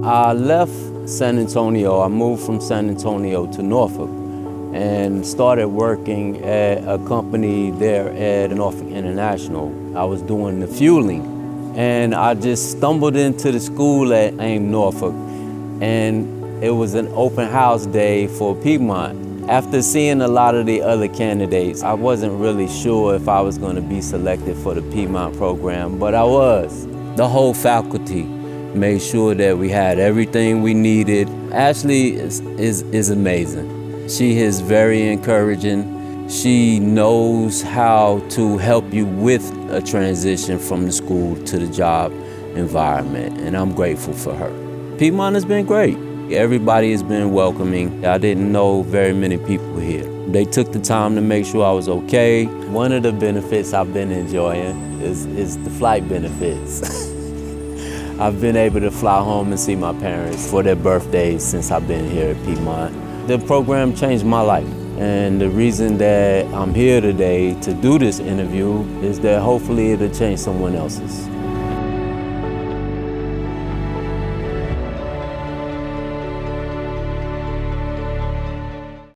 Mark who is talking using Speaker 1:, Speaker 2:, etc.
Speaker 1: I left San Antonio. I moved from San Antonio to Norfolk and started working at a company there at Norfolk International. I was doing the fueling, and I just stumbled into the school at AIM Norfolk, and it was an open house day for Piedmont. After seeing a lot of the other candidates, I wasn't really sure if I was going to be selected for the Piedmont program, but I was. The whole faculty made sure that we had everything we needed. Ashley is amazing. She is very encouraging. She knows how to help you with a transition from the school to the job environment, and I'm grateful for her. Piedmont has been great. Everybody has been welcoming. I didn't know very many people here. They took the time to make sure I was okay. One of the benefits I've been enjoying is the flight benefits. I've been able to fly home and see my parents for their birthdays since I've been here at Piedmont. The program changed my life. And the reason that I'm here today to do this interview is that hopefully it'll change someone else's.